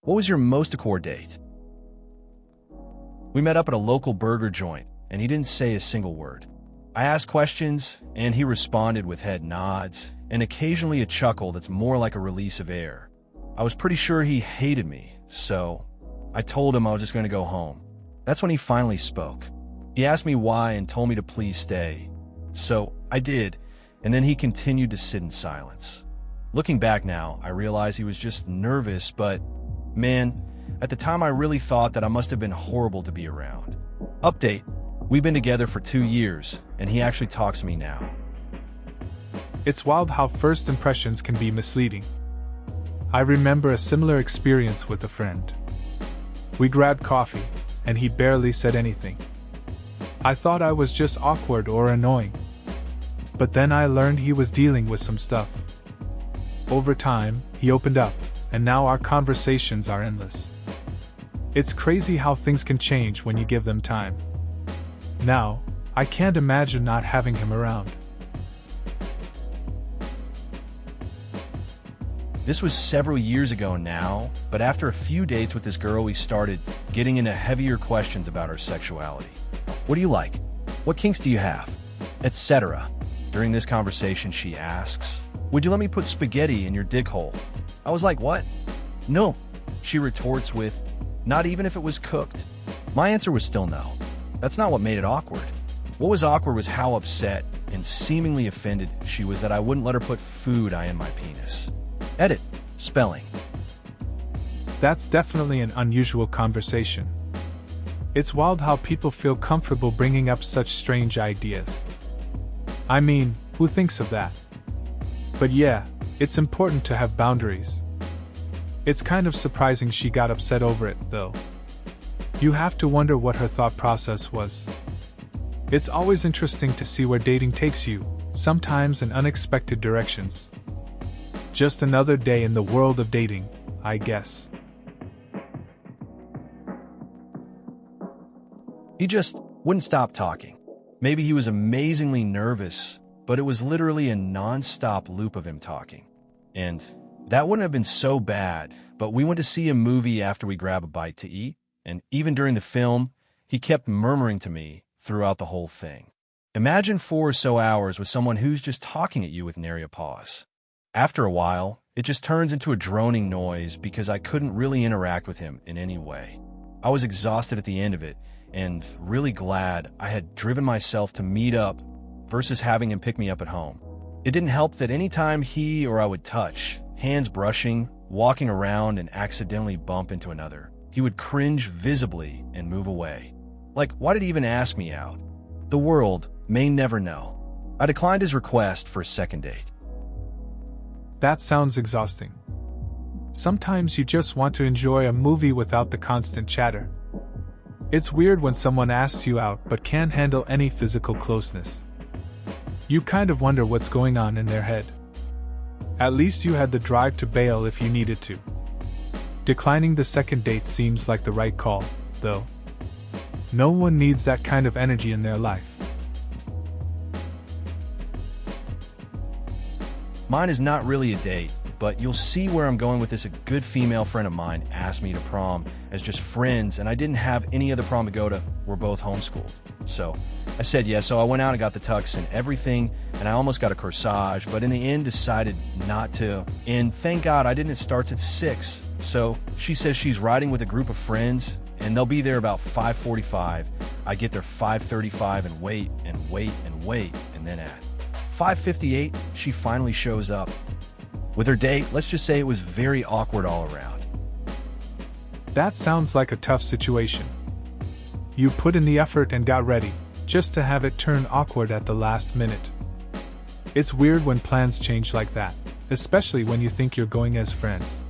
What was your most Akward date? We met up at a local burger joint, and he didn't say a single word. I asked questions, and he responded with head nods, and occasionally a chuckle that's more like a release of air. I was pretty sure he hated me, so I told him I was just going to go home. That's when he finally spoke. He asked me why and told me to please stay. So I did, and then he continued to sit in silence. Looking back now, I realize he was just nervous, but man, at the time I really thought that I must have been horrible to be around. Update: we've been together for 2 years, and he actually talks to me now. It's wild how first impressions can be misleading. I remember a similar experience with a friend. We grabbed coffee, and he barely said anything. I thought I was just awkward or annoying. But then I learned he was dealing with some stuff. Over time, he opened up, and now our conversations are endless. It's crazy how things can change when you give them time. Now, I can't imagine not having him around. This was several years ago now, but after a few dates with this girl, we started getting into heavier questions about our sexuality. What do you like? What kinks do you have? Etc. During this conversation, she asks, "Would you let me put spaghetti in your dick hole?" I was like, "What?" "No," she retorts with, "Not even if it was cooked." My answer was still no. That's not what made it awkward. What was awkward was how upset and seemingly offended she was that I wouldn't let her put food in my penis. Edit. Spelling. That's definitely an unusual conversation. It's wild how people feel comfortable bringing up such strange ideas. I mean, who thinks of that? But yeah, it's important to have boundaries. It's kind of surprising she got upset over it, though. You have to wonder what her thought process was. It's always interesting to see where dating takes you, sometimes in unexpected directions. Just another day in the world of dating, I guess. He just wouldn't stop talking. Maybe he was amazingly nervous, but it was literally a non-stop loop of him talking. And that wouldn't have been so bad, but we went to see a movie after we grabbed a bite to eat, and even during the film, he kept murmuring to me throughout the whole thing. Imagine 4 or so hours with someone who's just talking at you with nary a pause. After a while, it just turns into a droning noise because I couldn't really interact with him in any way. I was exhausted at the end of it, and really glad I had driven myself to meet up versus having him pick me up at home. It didn't help that anytime he or I would touch, hands brushing, walking around, and accidentally bump into another, he would cringe visibly and move away. Like, why did he even ask me out? The world may never know. I declined his request for a second date. That sounds exhausting. Sometimes you just want to enjoy a movie without the constant chatter. It's weird when someone asks you out but can't handle any physical closeness. You kind of wonder what's going on in their head. At least you had the drive to bail if you needed to. Declining the second date seems like the right call, though. No one needs that kind of energy in their life. Mine is not really a date, but you'll see where I'm going with this. A good female friend of mine asked me to prom as just friends, and I didn't have any other prom to go to. We're both homeschooled. So I said yes, so I went out and got the tux and everything, and I almost got a corsage, but in the end decided not to. And thank God I didn't. It starts at 6. So she says she's riding with a group of friends, and they'll be there about 5:45. I get there 5:35 and wait and wait and wait, and then at 5:58, she finally shows up. With her date, let's just say it was very awkward all around. That sounds like a tough situation. You put in the effort and got ready, just to have it turn awkward at the last minute. It's weird when plans change like that, especially when you think you're going as friends.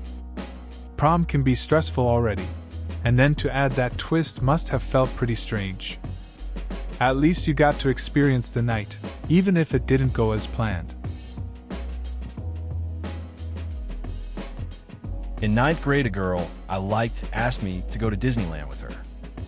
Prom can be stressful already, and then to add that twist must have felt pretty strange. At least you got to experience the night, even if it didn't go as planned. In 9th grade, a girl I liked asked me to go to Disneyland with her.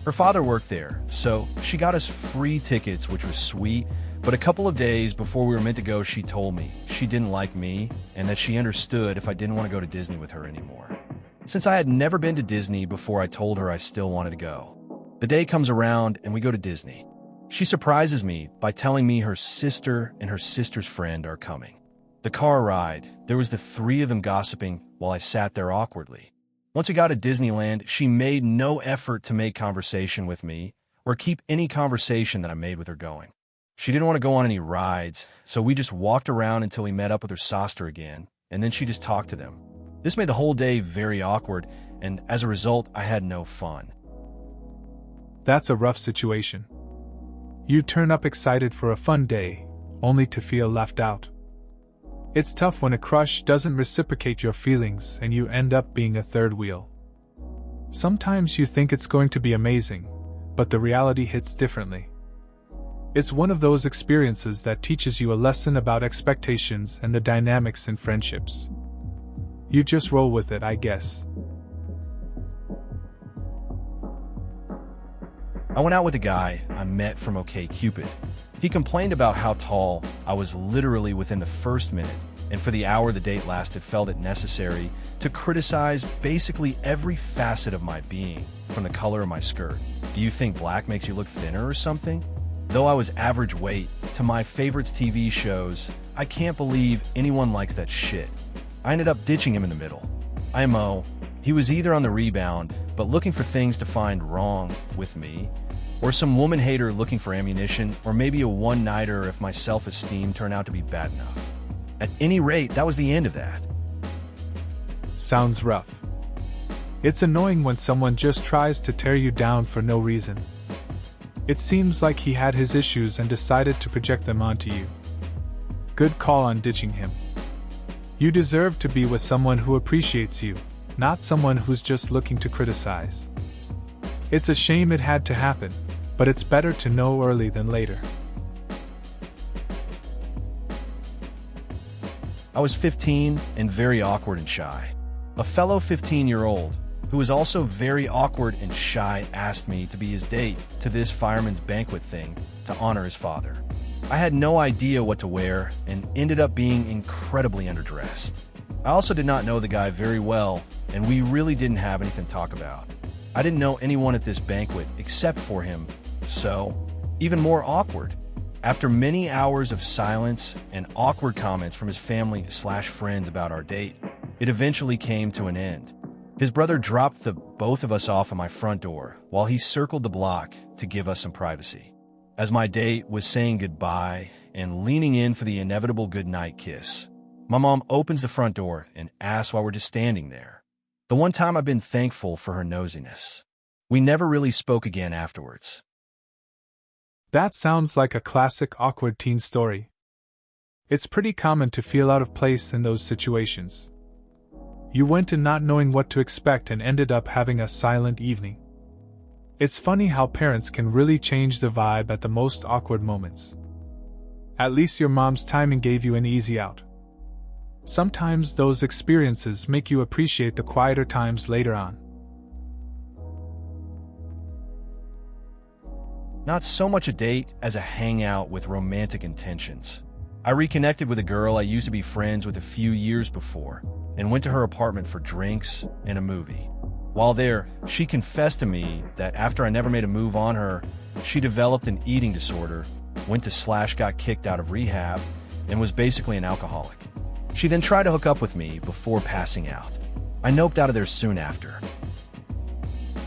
Her father worked there, so she got us free tickets, which was sweet, but a couple of days before we were meant to go, she told me she didn't like me and that she understood if I didn't want to go to Disney with her anymore. since I had never been to Disney before I told her I still wanted to go. The day comes around and we go to Disney. She surprises me by telling me her sister and her sister's friend are coming. The car ride, there was the three of them gossiping while I sat there awkwardly. Once we got to Disneyland, she made no effort to make conversation with me or keep any conversation that I made with her going. She didn't want to go on any rides, so we just walked around until we met up with her sister again, and then she just talked to them. This made the whole day very awkward, and as a result, I had no fun. That's a rough situation. You turn up excited for a fun day, only to feel left out. It's tough when a crush doesn't reciprocate your feelings and you end up being a third wheel. Sometimes you think it's going to be amazing, but the reality hits differently. It's one of those experiences that teaches you a lesson about expectations and the dynamics in friendships. You just roll with it, I guess. I went out with a guy I met from OkCupid. He complained about how tall I was literally within the first minute, and for the hour the date lasted felt it necessary to criticize basically every facet of my being, from the color of my skirt. Do you think black makes you look thinner or something? Though I was average weight to my favorites TV shows, I can't believe anyone likes that shit. I ended up ditching him in the middle. IMO, he was either on the rebound, but looking for things to find wrong with me, or some woman hater looking for ammunition, or maybe a one-nighter if my self-esteem turned out to be bad enough. At any rate, that was the end of that. Sounds rough. It's annoying when someone just tries to tear you down for no reason. It seems like he had his issues and decided to project them onto you. Good call on ditching him. You deserve to be with someone who appreciates you, not someone who's just looking to criticize. It's a shame it had to happen, but it's better to know early than later. I was 15 and very awkward and shy. A fellow 15-year-old, who was also very awkward and shy, asked me to be his date to this fireman's banquet thing to honor his father. I had no idea what to wear and ended up being incredibly underdressed. I also did not know the guy very well, and we really didn't have anything to talk about. I didn't know anyone at this banquet except for him, so even more awkward. After many hours of silence and awkward comments from his family/friends about our date, it eventually came to an end. His brother dropped the both of us off at my front door while he circled the block to give us some privacy. As my date was saying goodbye and leaning in for the inevitable goodnight kiss, my mom opens the front door and asks why we're just standing there. The one time I've been thankful for her nosiness. We never really spoke again afterwards. That sounds like a classic awkward teen story. It's pretty common to feel out of place in those situations. You went in not knowing what to expect and ended up having a silent evening. It's funny how parents can really change the vibe at the most awkward moments. At least your mom's timing gave you an easy out. Sometimes those experiences make you appreciate the quieter times later on. Not so much a date as a hangout with romantic intentions. I reconnected with a girl I used to be friends with a few years before and went to her apartment for drinks and a movie. While there, she confessed to me that after I never made a move on her, she developed an eating disorder, went to / got kicked out of rehab, and was basically an alcoholic. She then tried to hook up with me before passing out. I noped out of there soon after.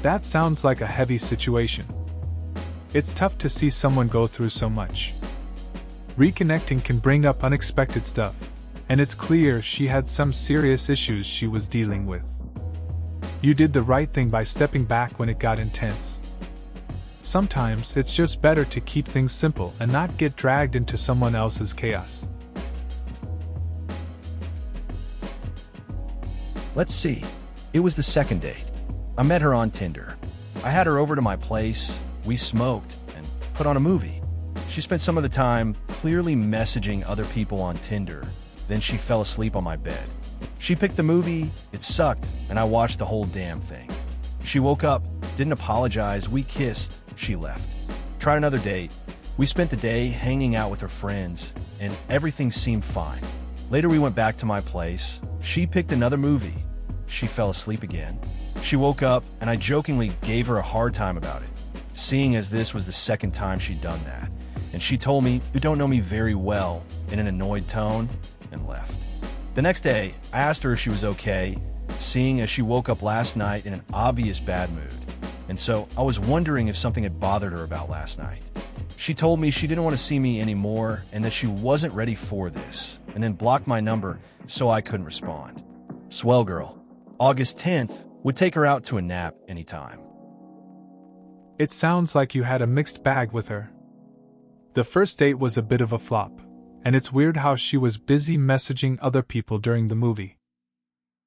That sounds like a heavy situation. It's tough to see someone go through so much. Reconnecting can bring up unexpected stuff, and it's clear she had some serious issues she was dealing with. You did the right thing by stepping back when it got intense. Sometimes it's just better to keep things simple and not get dragged into someone else's chaos. Let's see. It was the second date. I met her on Tinder. I had her over to my place, we smoked, and put on a movie. She spent some of the time clearly messaging other people on Tinder, then she fell asleep on my bed. She picked the movie, it sucked, and I watched the whole damn thing. She woke up, didn't apologize, we kissed, she left. Tried another date. We spent the day hanging out with her friends, and everything seemed fine. Later we went back to my place. She picked another movie. she fell asleep again. She woke up, and I jokingly gave her a hard time about it, seeing as this was the second time she'd done that. And she told me, "You don't know me very well," in an annoyed tone, and left. The next day, I asked her if she was okay, seeing as she woke up last night in an obvious bad mood. And so I was wondering if something had bothered her about last night. She told me she didn't want to see me anymore and that she wasn't ready for this, and then blocked my number so I couldn't respond. Swell girl. August 10th would take her out to a nap anytime. It sounds like you had a mixed bag with her. The first date was a bit of a flop, and it's weird how she was busy messaging other people during the movie.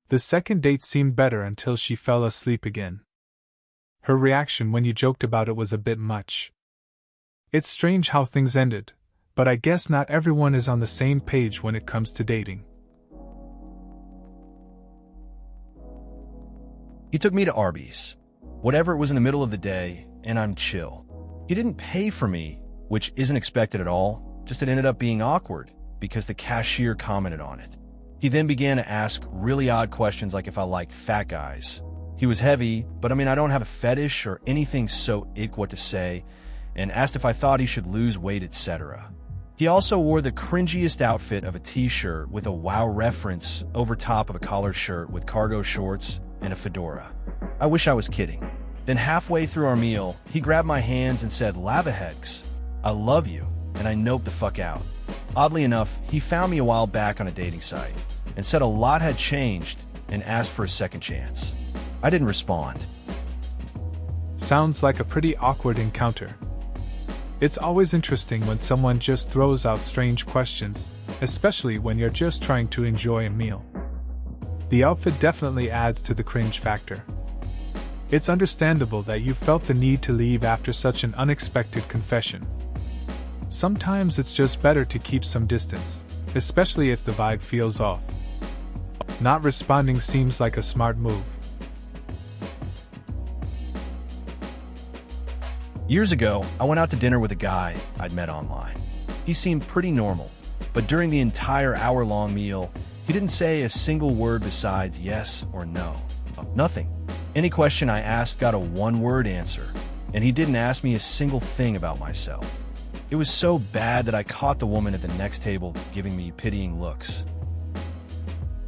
The second date seemed better until she fell asleep again. Her reaction when you joked about it was a bit much. It's strange how things ended, but I guess not everyone is on the same page when it comes to dating. He took me to Arby's. Whatever, it was in the middle of the day, and I'm chill. He didn't pay for me, which isn't expected at all, just it ended up being awkward because the cashier commented on it. He then began to ask really odd questions like if I liked fat guys. He was heavy, but I don't have a fetish or anything, so ick what to say, and asked if I thought he should lose weight, etc. He also wore the cringiest outfit of a t-shirt with a WoW reference over top of a collared shirt with cargo shorts and a fedora. I wish I was kidding. Then halfway through our meal, he grabbed my hands and said, "Lavaheads, I love you," and I noped the fuck out. Oddly enough, he found me a while back on a dating site and said a lot had changed and asked for a second chance. I didn't respond. Sounds like a pretty awkward encounter. It's always interesting when someone just throws out strange questions, especially when you're just trying to enjoy a meal. The outfit definitely adds to the cringe factor. It's understandable that you felt the need to leave after such an unexpected confession. Sometimes it's just better to keep some distance, especially if the vibe feels off. Not responding seems like a smart move. Years ago, I went out to dinner with a guy I'd met online. He seemed pretty normal, but during the entire hour-long meal, he didn't say a single word besides yes or no. Nothing. Any question I asked got a one-word answer, and he didn't ask me a single thing about myself. It was so bad that I caught the woman at the next table giving me pitying looks.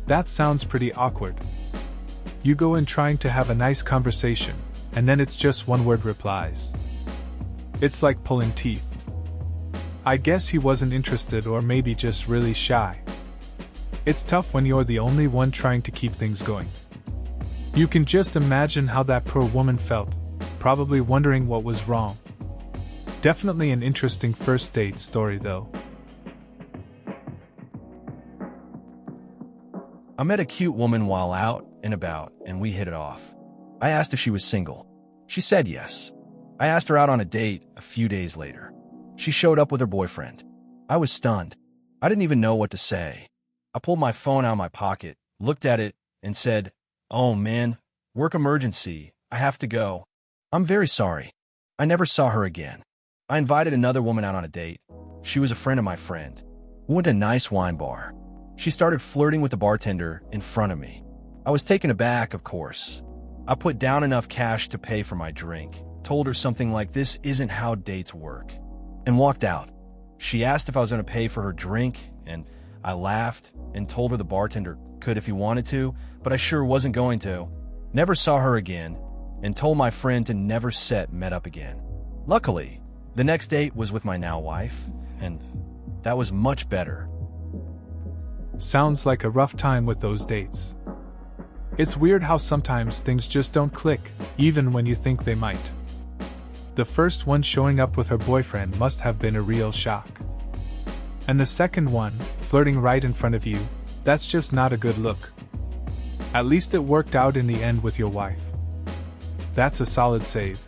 That sounds pretty awkward. You go in trying to have a nice conversation, and then it's just one-word replies. It's like pulling teeth. I guess he wasn't interested or maybe just really shy. It's tough when you're the only one trying to keep things going. You can just imagine how that poor woman felt, probably wondering what was wrong. Definitely an interesting first date story though. I met a cute woman while out and about, and we hit it off. I asked if she was single. She said yes. I asked her out on a date a few days later. She showed up with her boyfriend. I was stunned. I didn't even know what to say. I pulled my phone out of my pocket, looked at it, and said, "Oh man, work emergency, I have to go. I'm very sorry." I never saw her again. I invited another woman out on a date. She was a friend of my friend. We went to a nice wine bar. She started flirting with the bartender in front of me. I was taken aback, of course. I put down enough cash to pay for my drink, told her something like "this isn't how dates work," and walked out. She asked if I was going to pay for her drink, and I laughed and told her the bartender could if he wanted to, but I sure wasn't going to. Never saw her again, and told my friend to never met up again. Luckily, the next date was with my now wife, and that was much better. Sounds like a rough time with those dates. It's weird how sometimes things just don't click, even when you think they might. The first one showing up with her boyfriend must have been a real shock. And the second one, flirting right in front of you, that's just not a good look. At least it worked out in the end with your wife. That's a solid save.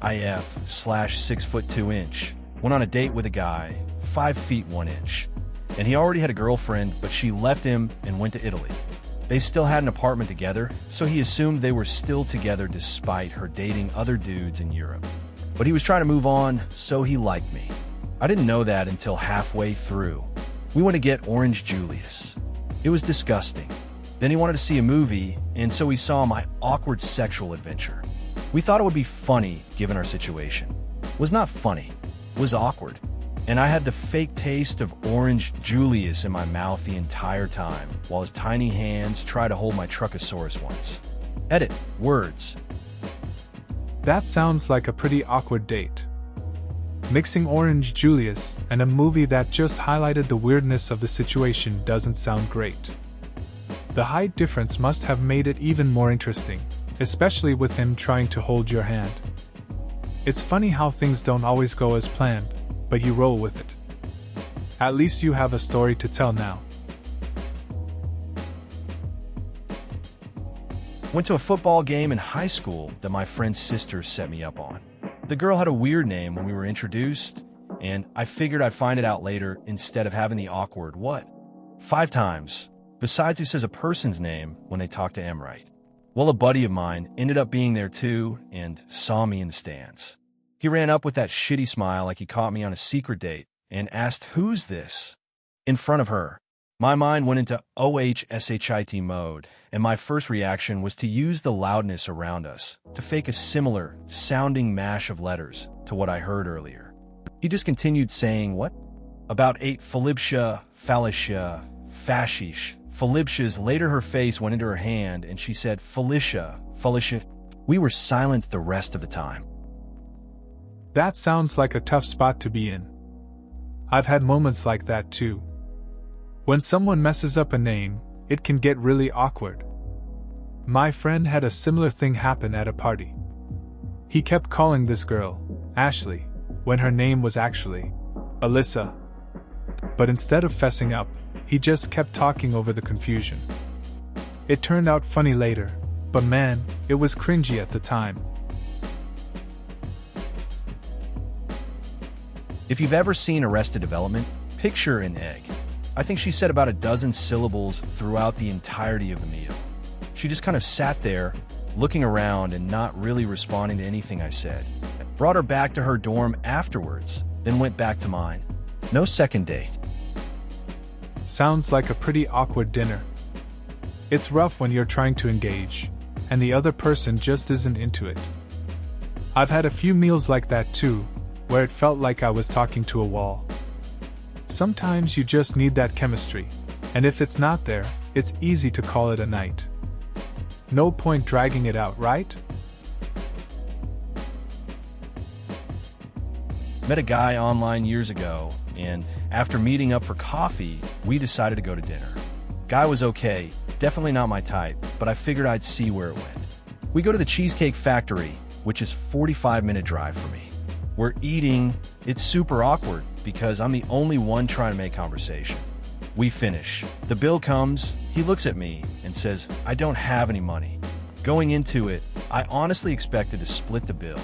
IF/6'2" went on a date with a guy 5 feet 1 inch, and he already had a girlfriend, but she left him and went to Italy. They still had an apartment together, so he assumed they were still together despite her dating other dudes in Europe. But he was trying to move on, so he liked me. I didn't know that until halfway through. We went to get Orange Julius. It was disgusting. Then he wanted to see a movie, and so we saw My Awkward Sexual Adventure. We thought it would be funny given our situation. It was not funny. It was awkward. And I had the fake taste of Orange Julius in my mouth the entire time, while his tiny hands tried to hold my Truckosaurus once. Edit. Words. That sounds like a pretty awkward date. Mixing Orange Julius and a movie that just highlighted the weirdness of the situation doesn't sound great. The height difference must have made it even more interesting, especially with him trying to hold your hand. It's funny how things don't always go as planned, but you roll with it. At least you have a story to tell now. Went to a football game in high school that my friend's sister set me up on. The girl had a weird name when we were introduced, and I figured I'd find it out later instead of having the awkward what? 5 times, besides who says a person's name when they talk to Emrite. Well, a buddy of mine ended up being there too and saw me in the stands. He ran up with that shitty smile like he caught me on a secret date and asked, "Who's this?" in front of her. My mind went into OHSHIT mode, and my first reaction was to use the loudness around us to fake a similar sounding mash of letters to what I heard earlier. He just continued saying, "What?" About 8 Philipsha, Phalisha, Fashish. Philipsha's later her face went into her hand and she said, "Felicia, Felicia." We were silent the rest of the time. That sounds like a tough spot to be in. I've had moments like that too. When someone messes up a name, it can get really awkward. My friend had a similar thing happen at a party. He kept calling this girl Ashley, when her name was actually Alyssa. But instead of fessing up, he just kept talking over the confusion. It turned out funny later, but man, it was cringy at the time. If you've ever seen Arrested Development, picture an egg. I think she said about a dozen syllables throughout the entirety of the meal. She just kind of sat there, looking around and not really responding to anything I said. Brought her back to her dorm afterwards, then went back to mine. No second date. Sounds like a pretty awkward dinner. It's rough when you're trying to engage, and the other person just isn't into it. I've had a few meals like that too, where it felt like I was talking to a wall. Sometimes you just need that chemistry, and if it's not there, it's easy to call it a night. No point dragging it out, right? Met a guy online years ago, and after meeting up for coffee, we decided to go to dinner. Guy was okay, definitely not my type, but I figured I'd see where it went. We go to the Cheesecake Factory, which is 45-minute drive for me. We're eating, it's super awkward because I'm the only one trying to make conversation. We finish. The bill comes, he looks at me and says, "I don't have any money." Going into it, I honestly expected to split the bill.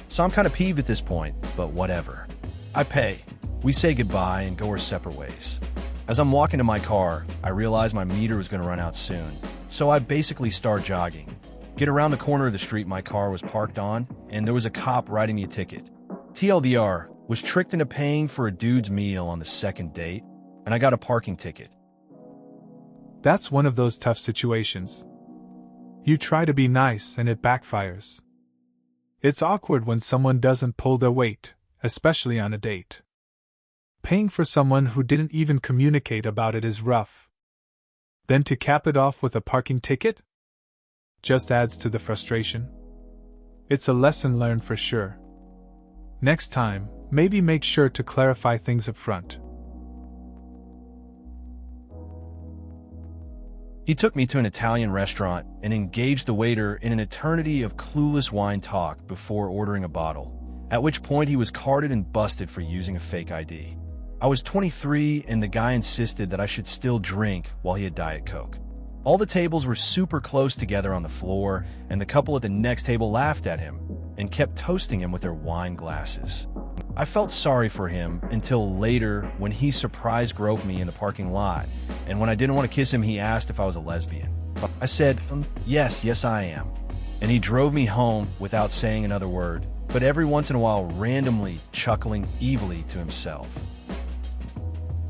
So I'm kind of peeved at this point, but whatever. I pay. We say goodbye and go our separate ways. As I'm walking to my car, I realize my meter was going to run out soon, so I basically start jogging. Get around the corner of the street my car was parked on, and there was a cop writing me a ticket. TLDR, was tricked into paying for a dude's meal on the second date, and I got a parking ticket. That's one of those tough situations. You try to be nice and it backfires. It's awkward when someone doesn't pull their weight, especially on a date. Paying for someone who didn't even communicate about it is rough. Then to cap it off with a parking ticket? Just adds to the frustration. It's a lesson learned for sure. Next time, maybe make sure to clarify things up front. He took me to an Italian restaurant and engaged the waiter in an eternity of clueless wine talk before ordering a bottle, at which point he was carded and busted for using a fake ID. I was 23 and the guy insisted that I should still drink while he had Diet Coke. All the tables were super close together on the floor, and the couple at the next table laughed at him and kept toasting him with their wine glasses. I felt sorry for him until later when he surprise groped me in the parking lot, and when I didn't want to kiss him, he asked if I was a lesbian. I said, yes, I am. And he drove me home without saying another word, but every once in a while randomly chuckling evilly to himself.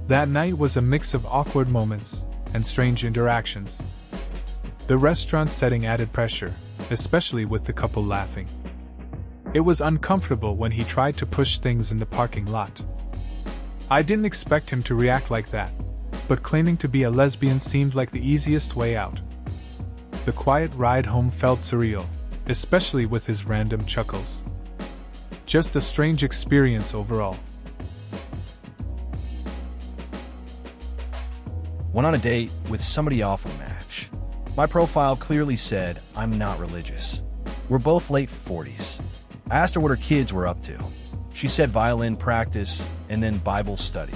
That night was a mix of awkward moments and strange interactions. The restaurant setting added pressure, especially with the couple laughing. It was uncomfortable when he tried to push things in the parking lot. I didn't expect him to react like that, but claiming to be a lesbian seemed like the easiest way out. The quiet ride home felt surreal, especially with his random chuckles. Just a strange experience overall. Went on a date with somebody off a match. My profile clearly said I'm not religious. We're both late 40s. I asked her what her kids were up to. She said violin practice and then Bible study.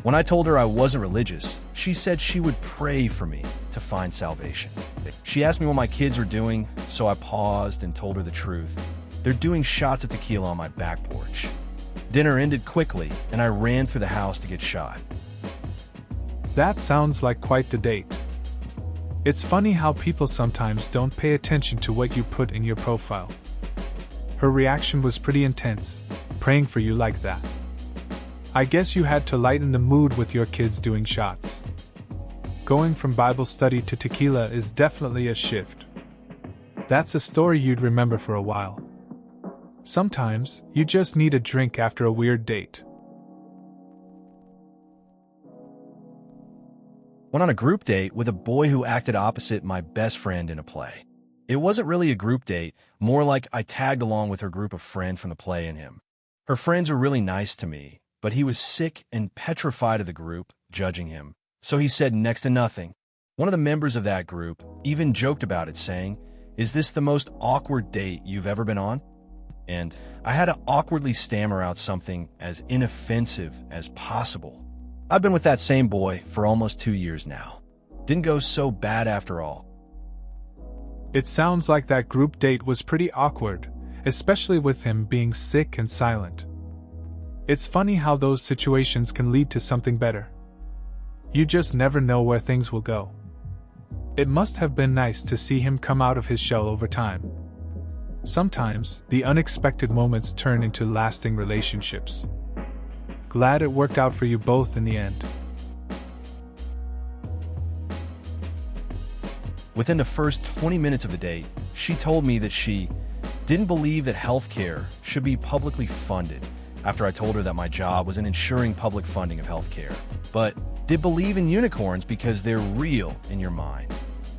When I told her I wasn't religious, she said she would pray for me to find salvation. She asked me what my kids were doing, so I paused and told her the truth. They're doing shots of tequila on my back porch. Dinner ended quickly, and I ran through the house to get shot. That sounds like quite the date. It's funny how people sometimes don't pay attention to what you put in your profile. Her reaction was pretty intense, praying for you like that. I guess you had to lighten the mood with your kids doing shots. Going from Bible study to tequila is definitely a shift. That's a story you'd remember for a while. Sometimes, you just need a drink after a weird date. Went on a group date with a boy who acted opposite my best friend in a play. It wasn't really a group date, more like I tagged along with her group of friends from the play and him. Her friends were really nice to me, but he was sick and petrified of the group, judging him, so he said next to nothing. One of the members of that group even joked about it, saying, "Is this the most awkward date you've ever been on?" And I had to awkwardly stammer out something as inoffensive as possible. I've been with that same boy for almost 2 years now. Didn't go so bad after all. It sounds like that group date was pretty awkward, especially with him being sick and silent. It's funny how those situations can lead to something better. You just never know where things will go. It must have been nice to see him come out of his shell over time. Sometimes, the unexpected moments turn into lasting relationships. Glad it worked out for you both in the end. Within the first 20 minutes of the date, she told me that she didn't believe that healthcare should be publicly funded after I told her that my job was in ensuring public funding of healthcare, but did believe in unicorns because they're real in your mind.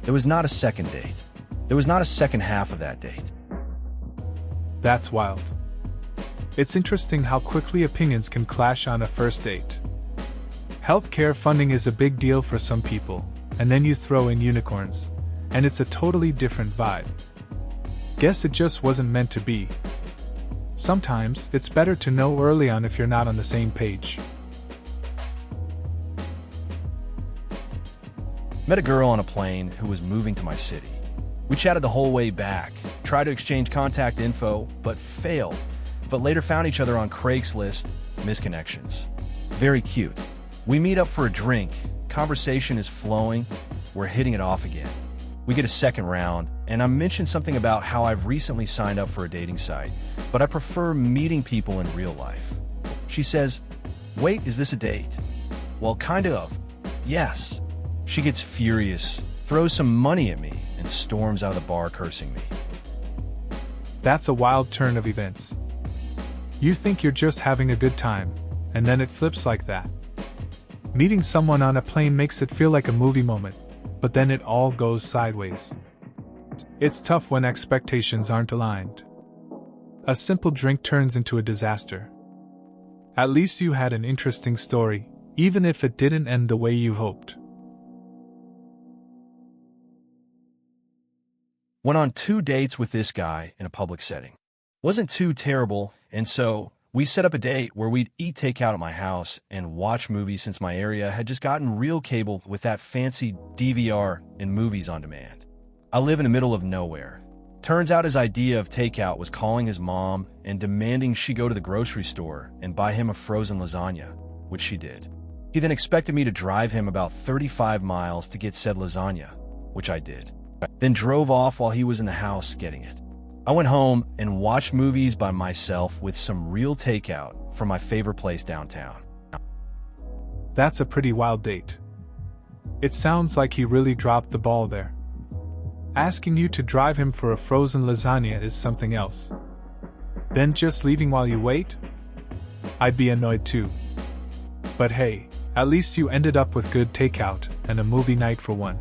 There was not a second date. There was not a second half of that date. That's wild. It's interesting how quickly opinions can clash on a first date. Healthcare funding is a big deal for some people, and then you throw in unicorns, and it's a totally different vibe. Guess it just wasn't meant to be. Sometimes, it's better to know early on if you're not on the same page. Met a girl on a plane who was moving to my city. We chatted the whole way back, tried to exchange contact info, but failed, but later found each other on Craigslist, misconnections. Very cute. We meet up for a drink, conversation is flowing, we're hitting it off again. We get a second round, and I mentioned something about how I've recently signed up for a dating site, but I prefer meeting people in real life. She says, "Wait, is this a date?" Well, kind of. Yes. She gets furious, throws some money at me, and storms out of the bar cursing me. That's a wild turn of events. You think you're just having a good time, and then it flips like that. Meeting someone on a plane makes it feel like a movie moment, but then it all goes sideways. It's tough when expectations aren't aligned. A simple drink turns into a disaster. At least you had an interesting story, even if it didn't end the way you hoped. Went on 2 dates with this guy in a public setting. Wasn't too terrible, and so we set up a date where we'd eat takeout at my house and watch movies since my area had just gotten real cable with that fancy DVR and movies on demand. I live in the middle of nowhere. Turns out his idea of takeout was calling his mom and demanding she go to the grocery store and buy him a frozen lasagna, which she did. He then expected me to drive him about 35 miles to get said lasagna, which I did. Then drove off while he was in the house getting it. I went home and watched movies by myself with some real takeout from my favorite place downtown. That's a pretty wild date. It sounds like he really dropped the ball there. Asking you to drive him for a frozen lasagna is something else. Then just leaving while you wait? I'd be annoyed too. But hey, at least you ended up with good takeout and a movie night for one.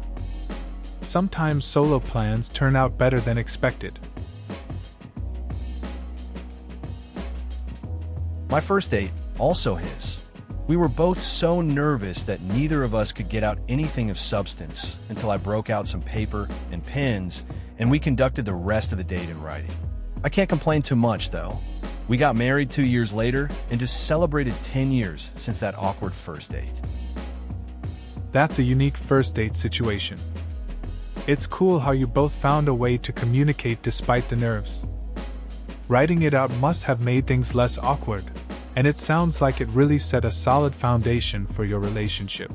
Sometimes solo plans turn out better than expected. My first date, also his. We were both so nervous that neither of us could get out anything of substance until I broke out some paper and pens, and we conducted the rest of the date in writing. I can't complain too much, though. We got married 2 years later and just celebrated 10 years since that awkward first date. That's a unique first date situation. It's cool how you both found a way to communicate despite the nerves. Writing it out must have made things less awkward, and it sounds like it really set a solid foundation for your relationship.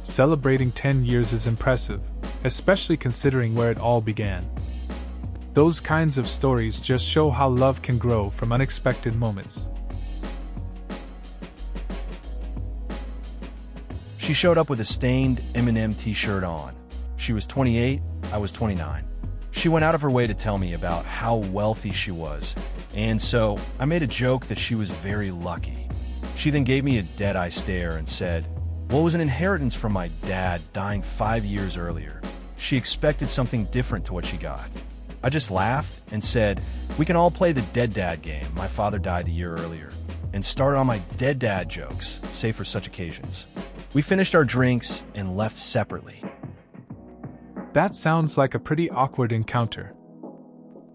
Celebrating 10 years is impressive, especially considering where it all began. Those kinds of stories just show how love can grow from unexpected moments. She showed up with a stained M&M t-shirt on. She was 28, I was 29. She went out of her way to tell me about how wealthy she was, and so I made a joke that she was very lucky. She then gave me a dead-eye stare and said, "Well, it was an inheritance from my dad dying 5 years earlier. She expected something different to what she got." I just laughed and said, "We can all play the dead dad game. My father died a year earlier," and started on my dead dad jokes, save for such occasions. We finished our drinks and left separately. That sounds like a pretty awkward encounter.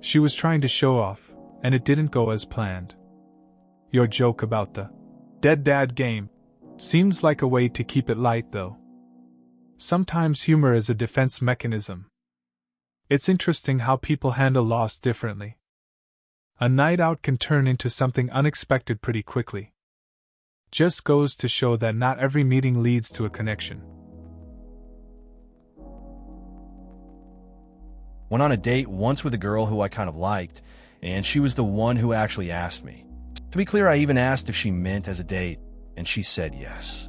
She was trying to show off, and it didn't go as planned. Your joke about the dead dad game seems like a way to keep it light, though. Sometimes humor is a defense mechanism. It's interesting how people handle loss differently. A night out can turn into something unexpected pretty quickly. Just goes to show that not every meeting leads to a connection. Went on a date once with a girl who I kind of liked, and she was the one who actually asked me. To be clear, I even asked if she meant as a date, and she said yes.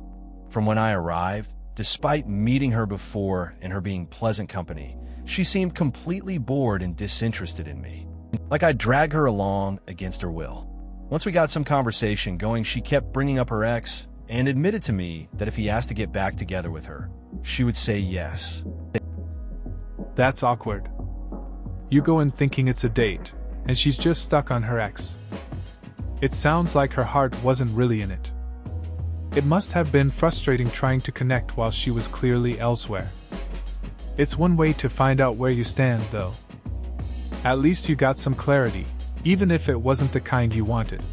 From when I arrived, despite meeting her before and her being pleasant company, she seemed completely bored and disinterested in me. Like I'd drag her along against her will. Once we got some conversation going, she kept bringing up her ex and admitted to me that if he asked to get back together with her, she would say yes. That's awkward. You go in thinking it's a date, and she's just stuck on her ex. It sounds like her heart wasn't really in it. It must have been frustrating trying to connect while she was clearly elsewhere. It's one way to find out where you stand, though. At least you got some clarity, even if it wasn't the kind you wanted.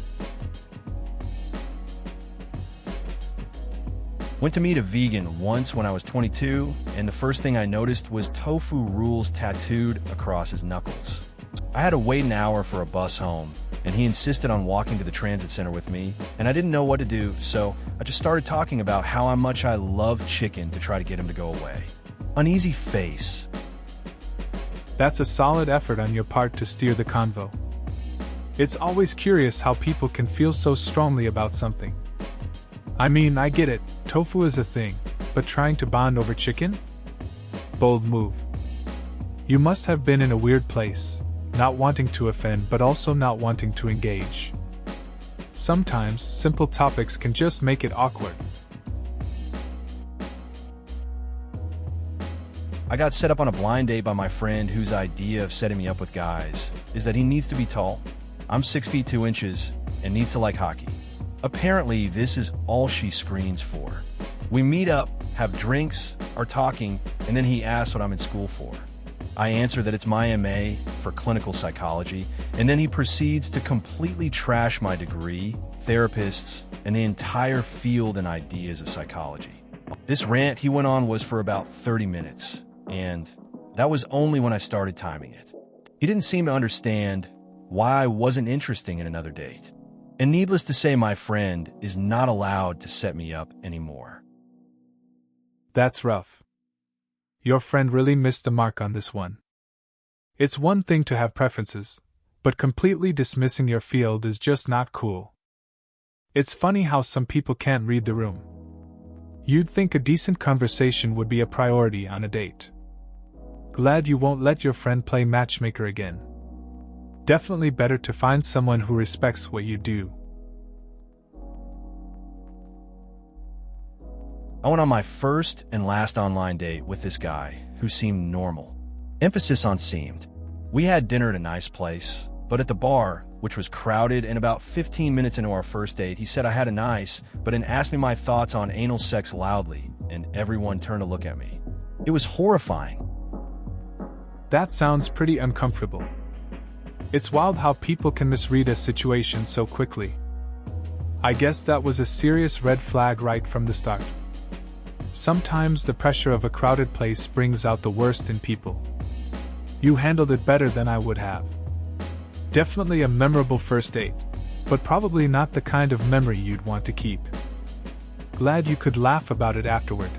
Went to meet a vegan once when I was 22, and the first thing I noticed was tofu rules tattooed across his knuckles. I had to wait an hour for a bus home, and he insisted on walking to the transit center with me, and I didn't know what to do, so I just started talking about how much I love chicken to try to get him to go away. Uneasy face. That's a solid effort on your part to steer the convo. It's always curious how people can feel so strongly about something. I mean, I get it, tofu is a thing, but trying to bond over chicken? Bold move. You must have been in a weird place, not wanting to offend but also not wanting to engage. Sometimes, simple topics can just make it awkward. I got set up on a blind date by my friend whose idea of setting me up with guys is that he needs to be tall. I'm 6 feet 2 inches and needs to like hockey. Apparently, this is all she screens for. We meet up, have drinks, are talking, and then he asks what I'm in school for. I answer that it's my MA for clinical psychology, and then he proceeds to completely trash my degree, therapists, and the entire field and ideas of psychology. This rant he went on was for about 30 minutes, and that was only when I started timing it. He didn't seem to understand why I wasn't interested in another date. And needless to say, my friend is not allowed to set me up anymore. That's rough. Your friend really missed the mark on this one. It's one thing to have preferences, but completely dismissing your field is just not cool. It's funny how some people can't read the room. You'd think a decent conversation would be a priority on a date. Glad you won't let your friend play matchmaker again. Definitely better to find someone who respects what you do. I went on my first and last online date with this guy who seemed normal. Emphasis on seemed. We had dinner at a nice place, but at the bar, which was crowded, and about 15 minutes into our first date, he said I had a nice, but then asked me my thoughts on anal sex loudly, and everyone turned to look at me. It was horrifying. That sounds pretty uncomfortable. It's wild how people can misread a situation so quickly. I guess that was a serious red flag right from the start. Sometimes the pressure of a crowded place brings out the worst in people. You handled it better than I would have. Definitely a memorable first date, but probably not the kind of memory you'd want to keep. Glad you could laugh about it afterward.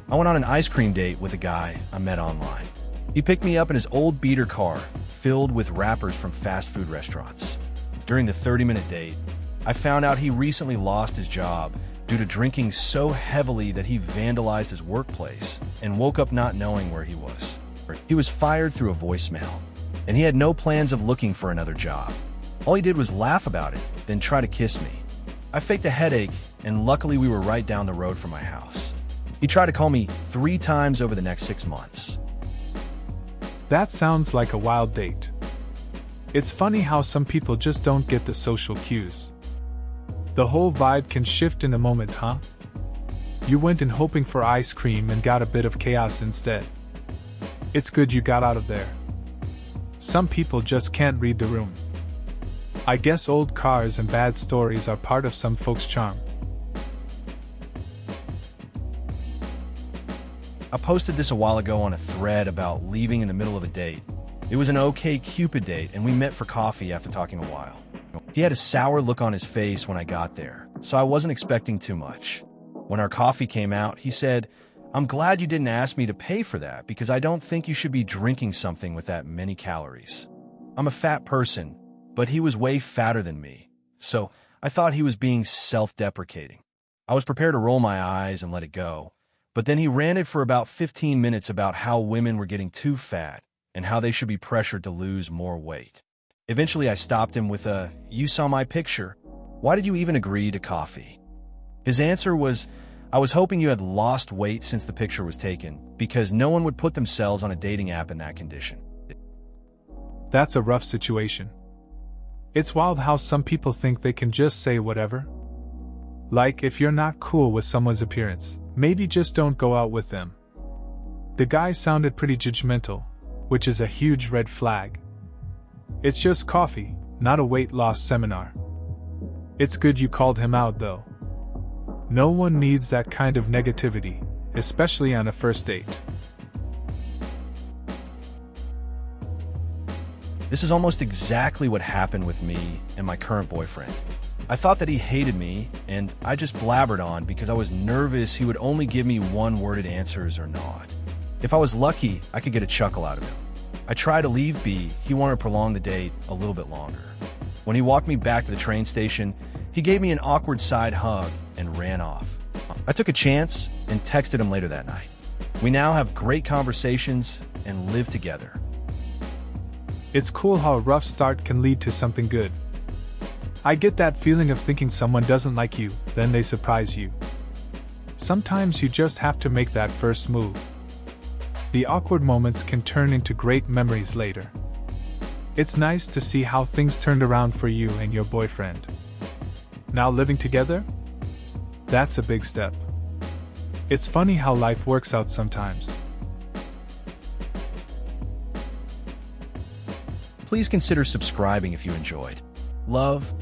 I went on an ice cream date with a guy I met online. He picked me up in his old beater car, filled with wrappers from fast food restaurants. During the 30-minute date, I found out he recently lost his job due to drinking so heavily that he vandalized his workplace and woke up not knowing where he was. He was fired through a voicemail, and he had no plans of looking for another job. All he did was laugh about it, then try to kiss me. I faked a headache, and luckily we were right down the road from my house. He tried to call me 3 times over the next 6 months. That sounds like a wild date. It's funny how some people just don't get the social cues. The whole vibe can shift in a moment, huh? You went in hoping for ice cream and got a bit of chaos instead. It's good you got out of there. Some people just can't read the room. I guess old cars and bad stories are part of some folks' charm. I posted this a while ago on a thread about leaving in the middle of a date. It was an OkCupid date, and we met for coffee after talking a while. He had a sour look on his face when I got there, so I wasn't expecting too much. When our coffee came out, he said, "I'm glad you didn't ask me to pay for that because I don't think you should be drinking something with that many calories." I'm a fat person, but he was way fatter than me, so I thought he was being self-deprecating. I was prepared to roll my eyes and let it go, but then he ranted for about 15 minutes about how women were getting too fat and how they should be pressured to lose more weight. Eventually, I stopped him with a, "You saw my picture. Why did you even agree to coffee?" His answer was, "I was hoping you had lost weight since the picture was taken, because no one would put themselves on a dating app in that condition." That's a rough situation. It's wild how some people think they can just say whatever. Like, if you're not cool with someone's appearance, maybe just don't go out with them. The guy sounded pretty judgmental, which is a huge red flag. It's just coffee, not a weight loss seminar. It's good you called him out, though. No one needs that kind of negativity, especially on a first date. This is almost exactly what happened with me and my current boyfriend. I thought that he hated me, and I just blabbered on because I was nervous he would only give me one-worded answers or nod. If I was lucky, I could get a chuckle out of him. I tried to leave B. He wanted to prolong the date a little bit longer. When he walked me back to the train station, he gave me an awkward side hug and ran off. I took a chance and texted him later that night. We now have great conversations and live together. It's cool how a rough start can lead to something good. I get that feeling of thinking someone doesn't like you, then they surprise you. Sometimes you just have to make that first move. The awkward moments can turn into great memories later. It's nice to see how things turned around for you and your boyfriend. Now living together? That's a big step. It's funny how life works out sometimes. Please consider subscribing if you enjoyed. Love,